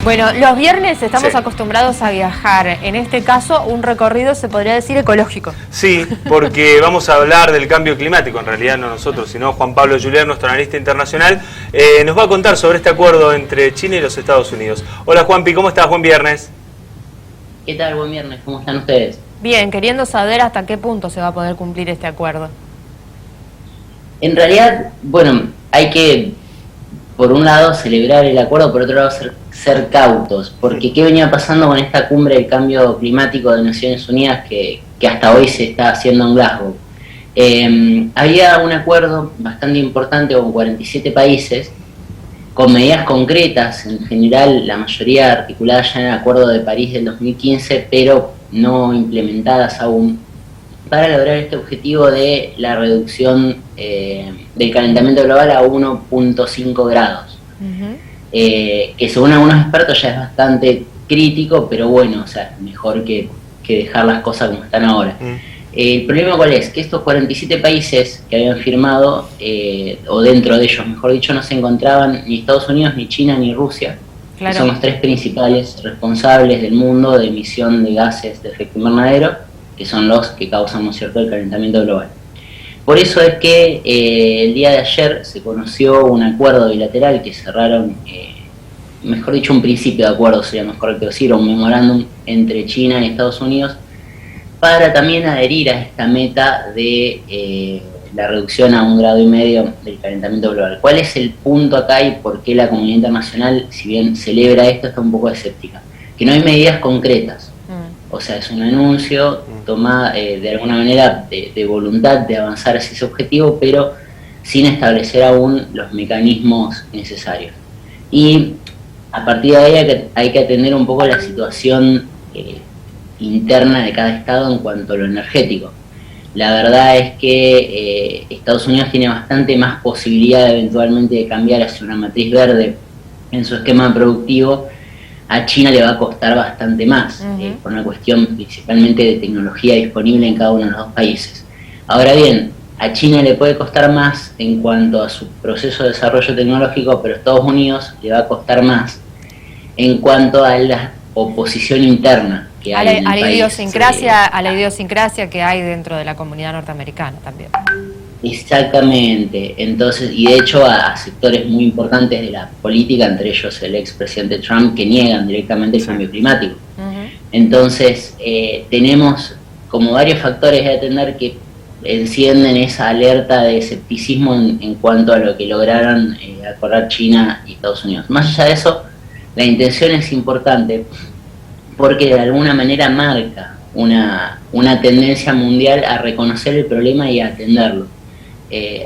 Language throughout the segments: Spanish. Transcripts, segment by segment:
Bueno, los viernes estamos Sí. acostumbrados a viajar. En este caso, un recorrido se podría decir ecológico. Sí, porque vamos a hablar del cambio climático, en realidad no nosotros, sino Juan Pablo Julián, nuestro analista internacional, nos va a contar sobre este acuerdo entre China y los Estados Unidos. Hola Juanpi, ¿cómo estás? Buen viernes. ¿Qué tal? Buen viernes, ¿cómo están ustedes? Bien, queriendo saber hasta qué punto se va a poder cumplir este acuerdo. En realidad, bueno, hay que, por un lado, celebrar el acuerdo, por otro lado, ser cautos, porque ¿qué venía pasando con esta cumbre del cambio climático de Naciones Unidas que hasta hoy se está haciendo en Glasgow? Había un acuerdo bastante importante con 47 países, con medidas concretas, en general la mayoría articuladas ya en el Acuerdo de París del 2015, pero no implementadas aún, para lograr este objetivo de la reducción del calentamiento global a 1.5 grados. Que según algunos expertos ya es bastante crítico, pero bueno, o sea, mejor que dejar las cosas como están ahora. El problema cuál es, que estos 47 países que habían firmado, o dentro de ellos, mejor dicho, no se encontraban ni Estados Unidos, ni China, ni Rusia, Claro. que son los tres principales responsables del mundo de emisión de gases de efecto invernadero, que son los que causan, ¿no es cierto?, el calentamiento global. Por eso es que el día de ayer se conoció un acuerdo bilateral que cerraron, mejor dicho, un principio de acuerdo, sería más correcto decir, un memorándum entre China y Estados Unidos, para también adherir a esta meta de la reducción a 1,5 grados del calentamiento global. ¿Cuál es el punto acá y por qué la comunidad internacional, si bien celebra esto, está un poco escéptica? Que no hay medidas concretas. O sea, es un anuncio tomado de alguna manera de voluntad de avanzar hacia ese objetivo, pero sin establecer aún los mecanismos necesarios. Y a partir de ahí hay que atender un poco la situación interna de cada estado en cuanto a lo energético. La verdad es que Estados Unidos tiene bastante más posibilidad eventualmente de cambiar hacia una matriz verde en su esquema productivo. A China le va a costar bastante más, por una cuestión principalmente de tecnología disponible en cada uno de los dos países. Ahora bien, a China le puede costar más en cuanto a su proceso de desarrollo tecnológico, pero a Estados Unidos le va a costar más en cuanto a la oposición interna que hay en el país. A la idiosincrasia que hay dentro de la comunidad norteamericana también. Exactamente, entonces, y de hecho a sectores muy importantes de la política, entre ellos el expresidente Trump, que niegan directamente el cambio climático. Entonces, tenemos como varios factores de atender que encienden esa alerta de escepticismo en cuanto a lo que lograron acordar China y Estados Unidos. Más allá de eso, la intención es importante porque de alguna manera marca una tendencia mundial a reconocer el problema y a atenderlo.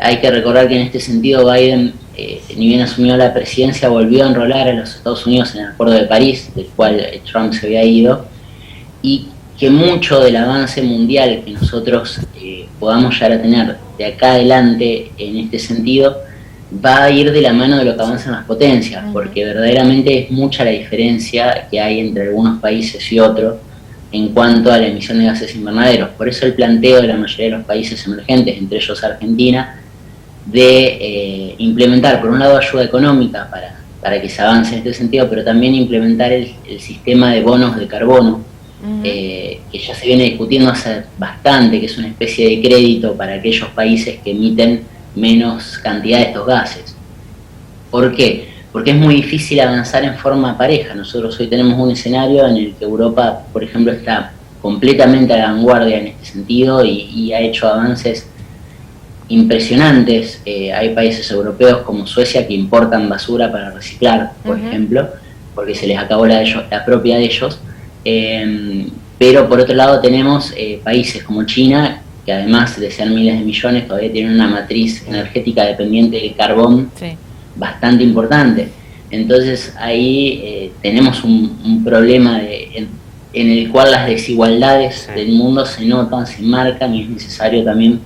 Hay que recordar que en este sentido Biden, ni bien asumió la presidencia, volvió a enrolar a los Estados Unidos en el Acuerdo de París, del cual Trump se había ido, y que mucho del avance mundial que nosotros podamos llegar a tener de acá adelante en este sentido va a ir de la mano de lo que avanzan las potencias, porque verdaderamente es mucha la diferencia que hay entre algunos países y otros en cuanto a la emisión de gases invernaderos. Por eso el planteo de la mayoría de los países emergentes, entre ellos Argentina, de implementar, por un lado, ayuda económica para que se avance en este sentido, pero también implementar el sistema de bonos de carbono, que ya se viene discutiendo hace bastante, que es una especie de crédito para aquellos países que emiten menos cantidad de estos gases. ¿Por qué? Porque es muy difícil avanzar en forma pareja. Nosotros hoy tenemos un escenario en el que Europa, por ejemplo, está completamente a la vanguardia en este sentido y ha hecho avances impresionantes. Hay países europeos como Suecia que importan basura para reciclar, por ejemplo, porque se les acabó la propia de ellos. Pero por otro lado tenemos países como China, que además de ser miles de millones, todavía tienen una matriz energética dependiente del carbón bastante importante. Entonces ahí tenemos un problema en el cual las desigualdades del mundo se notan, se marcan, y es necesario también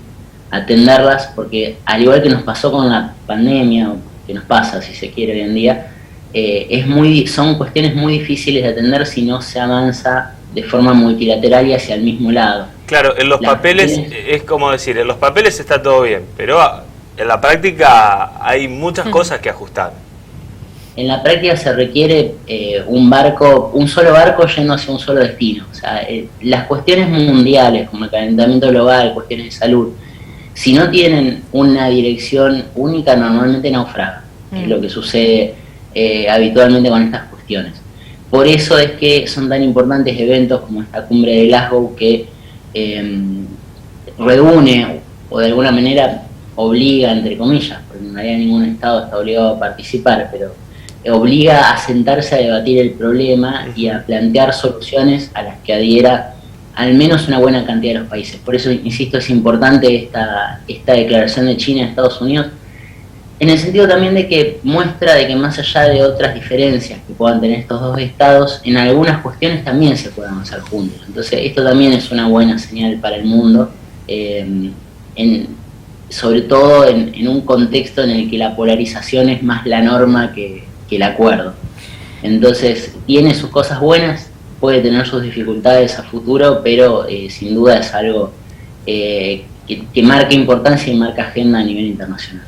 atenderlas, porque al igual que nos pasó con la pandemia, o que nos pasa si se quiere hoy en día, son cuestiones muy difíciles de atender si no se avanza de forma multilateral y hacia el mismo lado. Claro, en los papeles, es como decir, en los papeles está todo bien, pero en la práctica hay muchas cosas que ajustar. en la práctica se requiere un solo barco yendo hacia un solo destino. O sea, las cuestiones mundiales, como el calentamiento global, cuestiones de salud, si no tienen una dirección única, normalmente naufragan. Es lo que sucede habitualmente con estas cuestiones. Por eso es que son tan importantes eventos como esta cumbre de Glasgow, que reúne o de alguna manera obliga, entre comillas, porque en realidad ningún Estado está obligado a participar, pero obliga a sentarse a debatir el problema y a plantear soluciones a las que adhiera al menos una buena cantidad de los países. Por eso, insisto, es importante esta declaración de China y Estados Unidos, en el sentido también de que muestra de que más allá de otras diferencias que puedan tener estos dos estados, en algunas cuestiones también se pueden avanzar juntos. Entonces esto también es una buena señal para el mundo, sobre todo en un contexto en el que la polarización es más la norma que el acuerdo. Entonces tiene sus cosas buenas, puede tener sus dificultades a futuro, pero sin duda es algo que marca importancia y marca agenda a nivel internacional.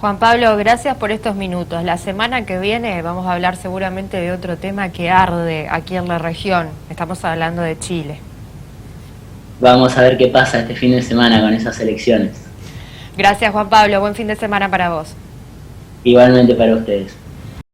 Juan Pablo, gracias por estos minutos. La semana que viene vamos a hablar seguramente de otro tema que arde aquí en la región. Estamos hablando de Chile. Vamos a ver qué pasa este fin de semana con esas elecciones. Gracias, Juan Pablo. Buen fin de semana para vos. Igualmente para ustedes.